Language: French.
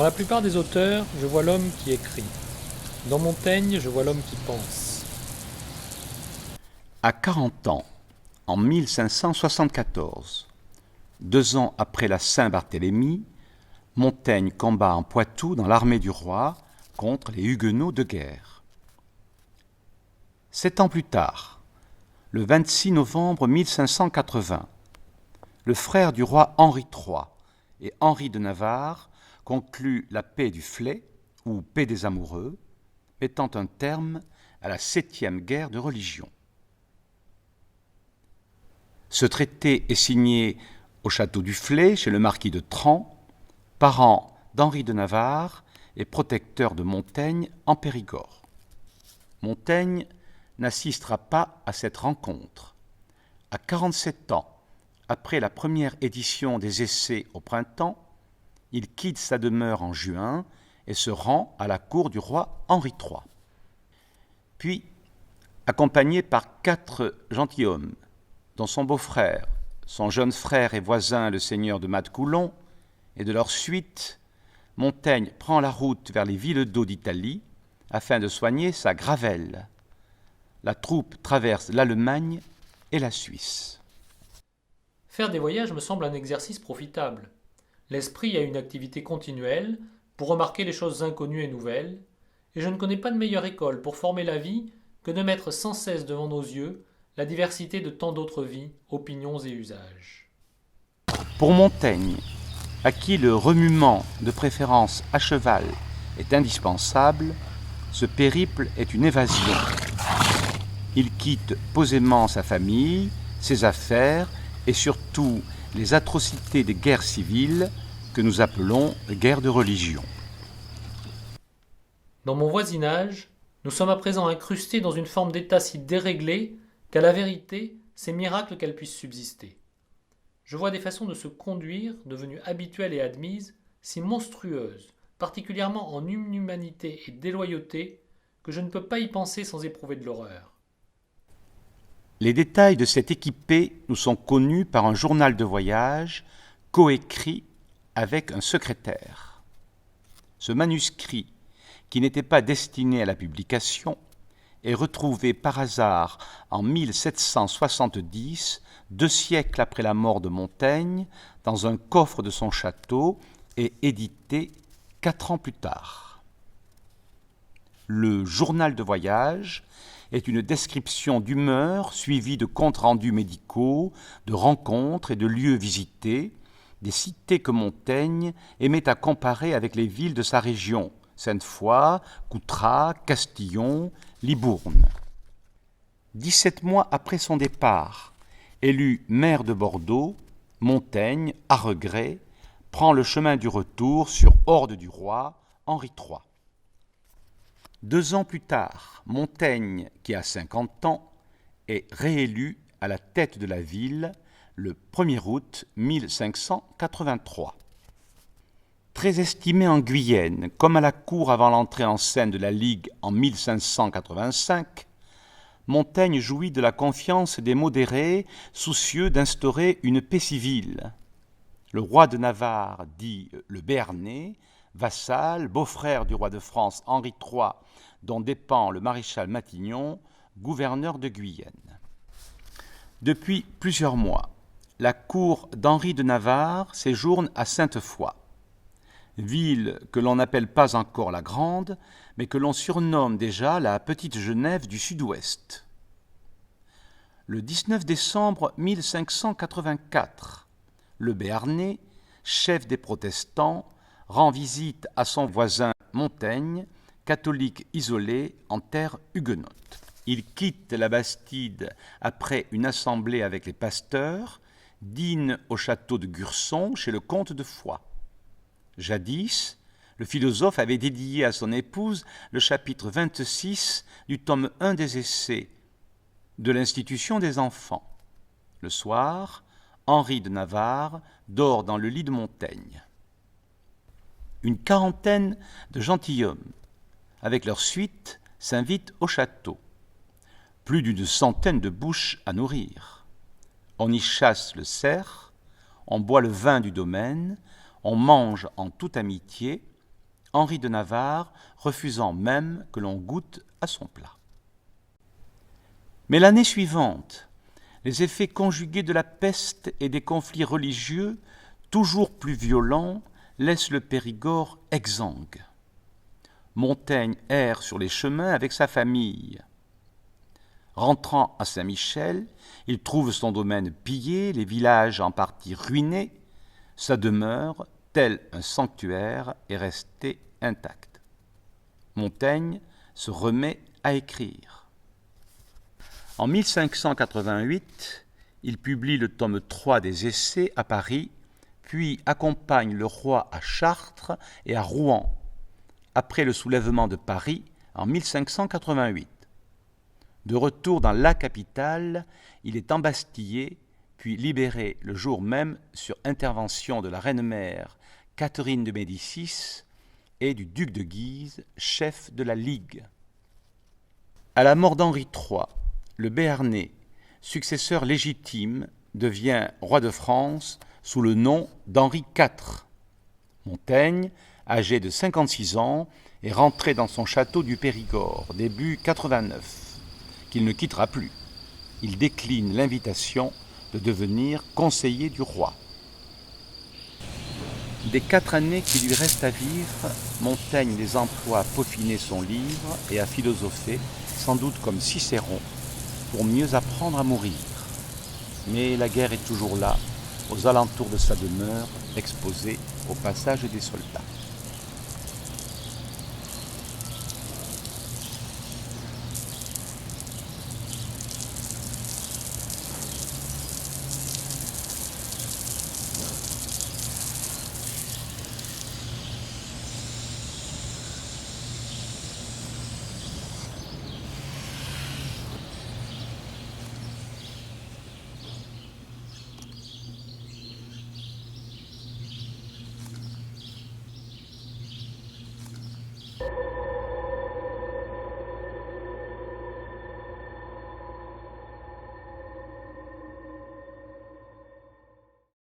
Dans la plupart des auteurs, je vois l'homme qui écrit. Dans Montaigne, je vois l'homme qui pense. À 40 ans, en 1574, 2 ans après la Saint-Barthélemy, Montaigne combat en Poitou dans l'armée du roi contre les Huguenots de guerre. 7 ans plus tard, le 26 novembre 1580, le frère du roi Henri III et Henri de Navarre conclut la paix du Flay, ou paix des amoureux, mettant un terme à la 7e guerre de religion. Ce traité est signé au château du Flay, chez le marquis de Trans, parent d'Henri de Navarre et protecteur de Montaigne en Périgord. Montaigne n'assistera pas à cette rencontre. À 47 ans, après la première édition des Essais au printemps, il quitte sa demeure en juin et se rend à la cour du roi Henri III. Puis, accompagné par 4 gentilshommes, dont son beau-frère, son jeune frère et voisin le seigneur de Madecoulon, et de leur suite, Montaigne prend la route vers les villes d'eau d'Italie afin de soigner sa gravelle. La troupe traverse l'Allemagne et la Suisse. Faire des voyages me semble un exercice profitable. L'esprit a une activité continuelle pour remarquer les choses inconnues et nouvelles, et je ne connais pas de meilleure école pour former la vie que de mettre sans cesse devant nos yeux la diversité de tant d'autres vies, opinions et usages. Pour Montaigne, à qui le remuement, de préférence à cheval, est indispensable, ce périple est une évasion. Il quitte posément sa famille, ses affaires et surtout les atrocités des guerres civiles que nous appelons guerres de religion. Dans mon voisinage, nous sommes à présent incrustés dans une forme d'état si déréglé qu'à la vérité, c'est miracle qu'elle puisse subsister. Je vois des façons de se conduire, devenues habituelles et admises, si monstrueuses, particulièrement en inhumanité et déloyauté, que je ne peux pas y penser sans éprouver de l'horreur. Les détails de cette équipée nous sont connus par un journal de voyage coécrit avec un secrétaire. Ce manuscrit, qui n'était pas destiné à la publication, est retrouvé par hasard en 1770, 2 siècles après la mort de Montaigne, dans un coffre de son château et édité 4 ans plus tard. Le journal de voyage est une description d'humeur suivie de comptes rendus médicaux, de rencontres et de lieux visités, des cités que Montaigne aimait à comparer avec les villes de sa région, Sainte-Foy, Coutras, Castillon, Libourne. 17 mois après son départ, élu maire de Bordeaux, Montaigne, à regret, prend le chemin du retour sur ordre du roi Henri III. 2 ans plus tard, Montaigne, qui a 50 ans, est réélu à la tête de la ville le 1er août 1583. Très estimé en Guyenne, comme à la cour avant l'entrée en scène de la Ligue en 1585, Montaigne jouit de la confiance des modérés, soucieux d'instaurer une paix civile. Le roi de Navarre, dit le Béarnais, vassal, beau-frère du roi de France Henri III, dont dépend le maréchal Matignon, gouverneur de Guyenne. Depuis plusieurs mois, la cour d'Henri de Navarre séjourne à Sainte-Foy, ville que l'on n'appelle pas encore la Grande, mais que l'on surnomme déjà la Petite Genève du Sud-Ouest. Le 19 décembre 1584, le Béarnais, chef des protestants, rend visite à son voisin Montaigne, catholique isolé en terre huguenote. Il quitte la Bastide après une assemblée avec les pasteurs, dîne au château de Gurson chez le comte de Foix. Jadis, le philosophe avait dédié à son épouse le chapitre 26 du tome 1 des Essais de l'institution des enfants. Le soir, Henri de Navarre dort dans le lit de Montaigne. Une quarantaine de gentilshommes, avec leur suite, s'invitent au château. Plus d'une centaine de bouches à nourrir. On y chasse le cerf, on boit le vin du domaine, on mange en toute amitié, Henri de Navarre refusant même que l'on goûte à son plat. Mais l'année suivante, les effets conjugués de la peste et des conflits religieux, toujours plus violents, laissent le Périgord exsangue. Montaigne erre sur les chemins avec sa famille. Rentrant à Saint-Michel, il trouve son domaine pillé, les villages en partie ruinés. Sa demeure, tel un sanctuaire, est restée intacte. Montaigne se remet à écrire. En 1588, il publie le tome 3 des Essais à Paris, puis accompagne le roi à Chartres et à Rouen, après le soulèvement de Paris en 1588. De retour dans la capitale, il est embastillé, puis libéré le jour même sur intervention de la reine-mère Catherine de Médicis et du duc de Guise, chef de la Ligue. À la mort d'Henri III, le Béarnais, successeur légitime, devient roi de France sous le nom d'Henri IV. Montaigne, âgé de 56 ans, est rentré dans son château du Périgord, début 89, qu'il ne quittera plus. Il décline l'invitation de devenir conseiller du roi. Des 4 années qui lui restent à vivre, Montaigne les emploie à peaufiner son livre et à philosopher, sans doute comme Cicéron, pour mieux apprendre à mourir. Mais la guerre est toujours là, aux alentours de sa demeure, exposée au passage des soldats.